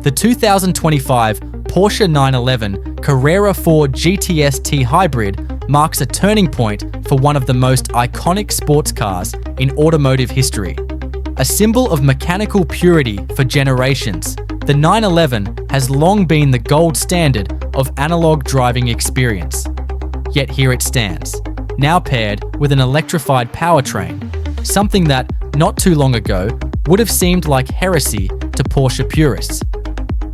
The 2025 Porsche 911 Carrera 4 GTS T Hybrid marks a turning point for one of the most iconic sports cars in automotive history. A symbol of mechanical purity for generations, the 911 has long been the gold standard of analog driving experience. Yet here it stands, now paired with an electrified powertrain, something that, not too long ago, would have seemed like heresy to Porsche purists.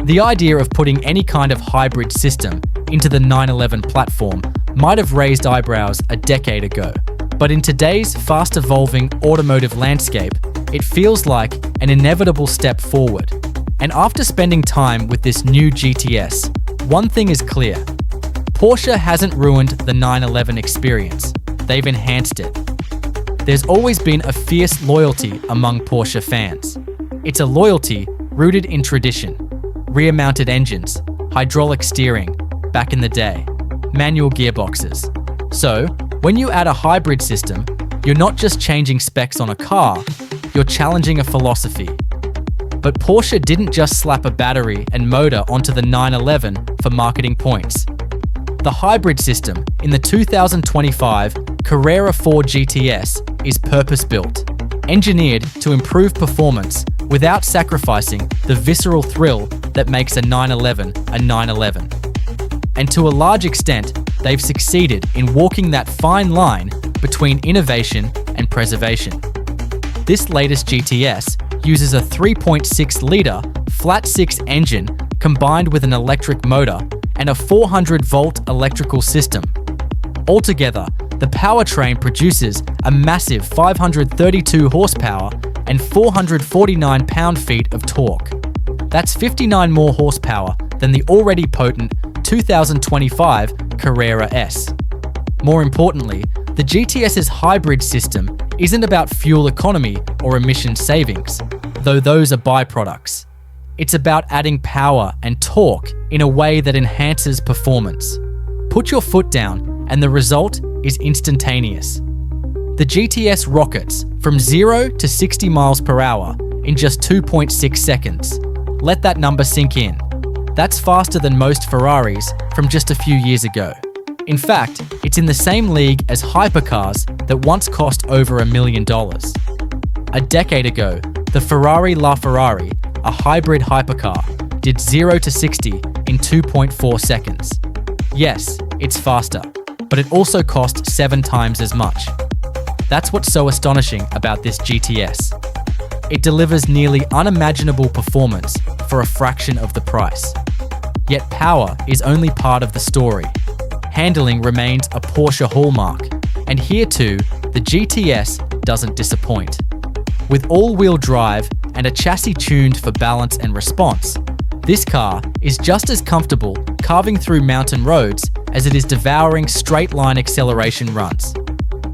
The idea of putting any kind of hybrid system into the 911 platform might have raised eyebrows a decade ago, but in today's fast-evolving automotive landscape, it feels like an inevitable step forward. And after spending time with this new GTS, one thing is clear. Porsche hasn't ruined the 911 experience, they've enhanced it. There's always been a fierce loyalty among Porsche fans. It's a loyalty rooted in tradition. Rear-mounted engines, hydraulic steering, back in the day, manual gearboxes. So, when you add a hybrid system, you're not just changing specs on a car, you're challenging a philosophy. But Porsche didn't just slap a battery and motor onto the 911 for marketing points. The hybrid system in the 2025 Carrera 4 GTS is purpose-built, engineered to improve performance without sacrificing the visceral thrill that makes a 911 a 911. And to a large extent, they've succeeded in walking that fine line between innovation and preservation. This latest GTS uses a 3.6-litre flat-six engine combined with an electric motor and a 400-volt electrical system. Altogether, the powertrain produces a massive 532 horsepower and 449 pound-feet of torque. That's 59 more horsepower than the already potent 2025 Carrera S. More importantly, the GTS's hybrid system isn't about fuel economy or emission savings, though those are byproducts. It's about adding power and torque in a way that enhances performance. Put your foot down and the result is instantaneous. The GTS rockets from 0 to 60 miles per hour in just 2.6 seconds. Let that number sink in. That's faster than most Ferraris from just a few years ago. In fact, it's in the same league as hypercars that once cost over $1 million. A decade ago, the Ferrari LaFerrari, a hybrid hypercar, did 0 to 60 in 2.4 seconds. Yes, it's faster, but it also cost 7 times as much. That's what's so astonishing about this GTS. It delivers nearly unimaginable performance for a fraction of the price. Yet power is only part of the story. Handling remains a Porsche hallmark, and here too, the GTS doesn't disappoint. With all-wheel drive and a chassis tuned for balance and response, this car is just as comfortable carving through mountain roads as it is devouring straight-line acceleration runs.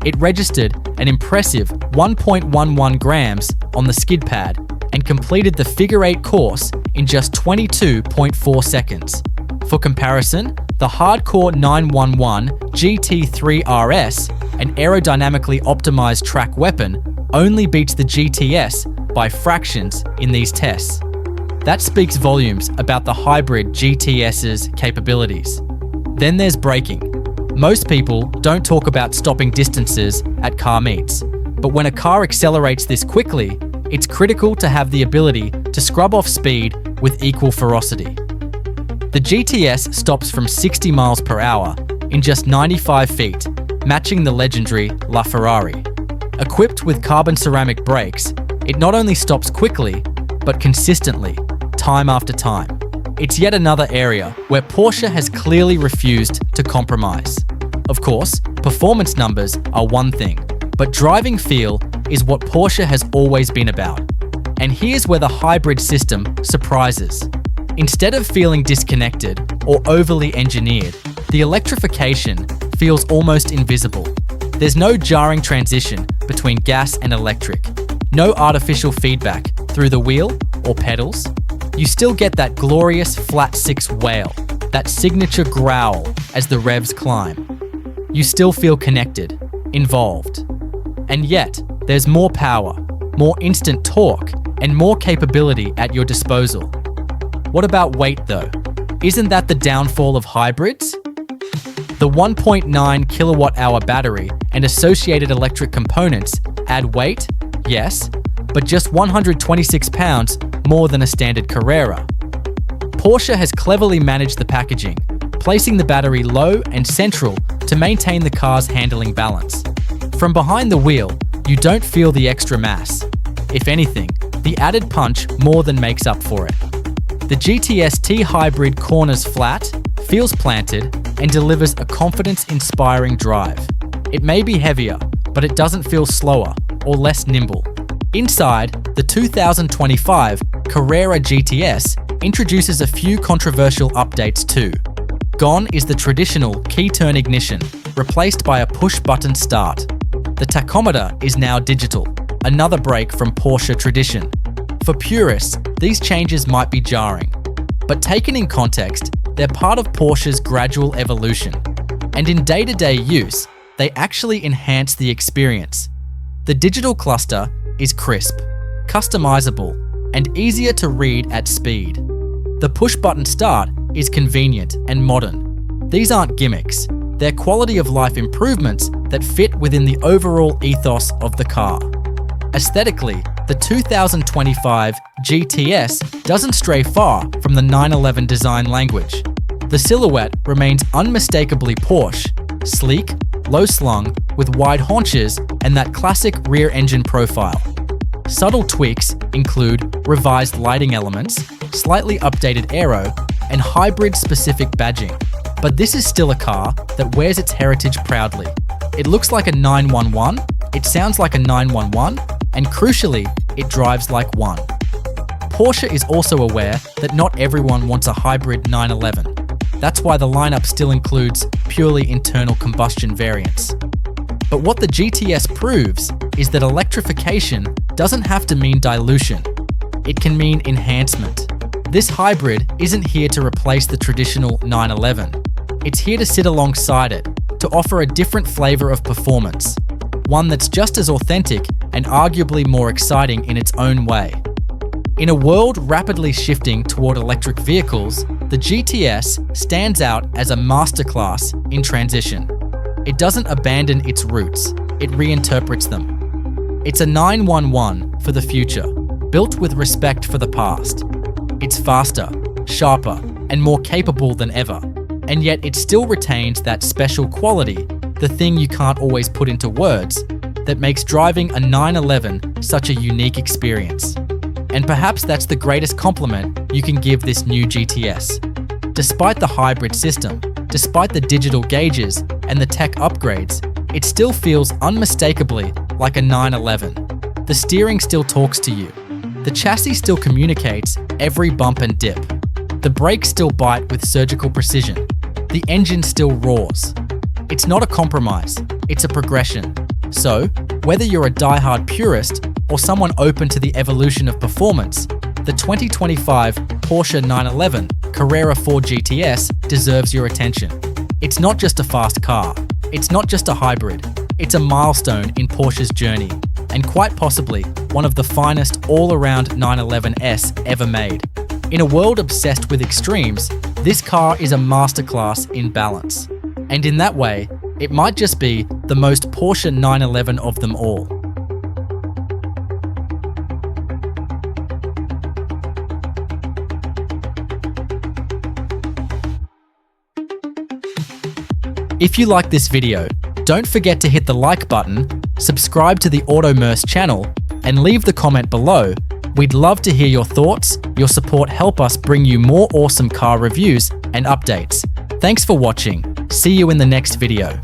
It registered an impressive 1.11 grams on the skid pad and completed the figure-8 course in just 22.4 seconds. For comparison, the hardcore 911 GT3 RS, an aerodynamically optimized track weapon, only beats the GTS by fractions in these tests. That speaks volumes about the hybrid GTS's capabilities. Then there's braking. Most people don't talk about stopping distances at car meets, but when a car accelerates this quickly, it's critical to have the ability to scrub off speed with equal ferocity. The GTS stops from 60 miles per hour in just 95 feet, matching the legendary LaFerrari. Equipped with carbon ceramic brakes, it not only stops quickly, but consistently, time after time. It's yet another area where Porsche has clearly refused to compromise. Of course, performance numbers are one thing, but driving feel is what Porsche has always been about. And here's where the hybrid system surprises. Instead of feeling disconnected or overly engineered, the electrification feels almost invisible. There's no jarring transition between gas and electric, no artificial feedback through the wheel or pedals. You still get that glorious flat-six wail, that signature growl as the revs climb. You still feel connected, involved. And yet, there's more power, more instant torque, and more capability at your disposal. What about weight though? Isn't that the downfall of hybrids? The 1.9 kilowatt-hour battery and associated electric components add weight, yes, but just 126 pounds more than a standard Carrera. Porsche has cleverly managed the packaging, placing the battery low and central to maintain the car's handling balance. From behind the wheel, you don't feel the extra mass. If anything, the added punch more than makes up for it. The GTS T Hybrid corners flat, feels planted, and delivers a confidence-inspiring drive. It may be heavier, but it doesn't feel slower or less nimble. Inside, the 2025 Carrera GTS introduces a few controversial updates too. Gone is the traditional key-turn ignition, replaced by a push-button start. The tachometer is now digital, another break from Porsche tradition. For purists, these changes might be jarring, but taken in context, they're part of Porsche's gradual evolution. And in day-to-day use, they actually enhance the experience. The digital cluster is crisp, customizable, and easier to read at speed. The push-button start is convenient and modern. These aren't gimmicks, they're quality-of-life improvements that fit within the overall ethos of the car. Aesthetically, the 2025 GTS doesn't stray far from the 911 design language. The silhouette remains unmistakably Porsche, sleek, low-slung, with wide haunches and that classic rear engine profile. Subtle tweaks include revised lighting elements, slightly updated aero, and hybrid-specific badging. But this is still a car that wears its heritage proudly. It looks like a 911, it sounds like a 911, and crucially, it drives like one. Porsche is also aware that not everyone wants a hybrid 911. That's why the lineup still includes purely internal combustion variants. But what the GTS proves is that electrification doesn't have to mean dilution. It can mean enhancement. This hybrid isn't here to replace the traditional 911. It's here to sit alongside it, to offer a different flavor of performance, one that's just as authentic and arguably more exciting in its own way. In a world rapidly shifting toward electric vehicles, the GTS stands out as a masterclass in transition. It doesn't abandon its roots, it reinterprets them. It's a 911 for the future, built with respect for the past. It's faster, sharper, and more capable than ever, and yet it still retains that special quality, the thing you can't always put into words, that makes driving a 911 such a unique experience. And perhaps that's the greatest compliment you can give this new GTS. Despite the hybrid system, despite the digital gauges and the tech upgrades, it still feels unmistakably like a 911. The steering still talks to you. The chassis still communicates every bump and dip. The brakes still bite with surgical precision. The engine still roars. It's not a compromise, it's a progression. So, whether you're a die-hard purist or someone open to the evolution of performance, the 2025 Porsche 911 Carrera 4 GTS deserves your attention. It's not just a fast car, it's not just a hybrid, it's a milestone in Porsche's journey, and quite possibly one of the finest all-around 911S ever made. In a world obsessed with extremes, this car is a masterclass in balance. And in that way, it might just be the most Porsche 911 of them all. If you like this video, don't forget to hit the like button, subscribe to the Automerse channel, and leave the comment below. We'd love to hear your thoughts. Your support helps us bring you more awesome car reviews and updates. Thanks for watching. See you in the next video.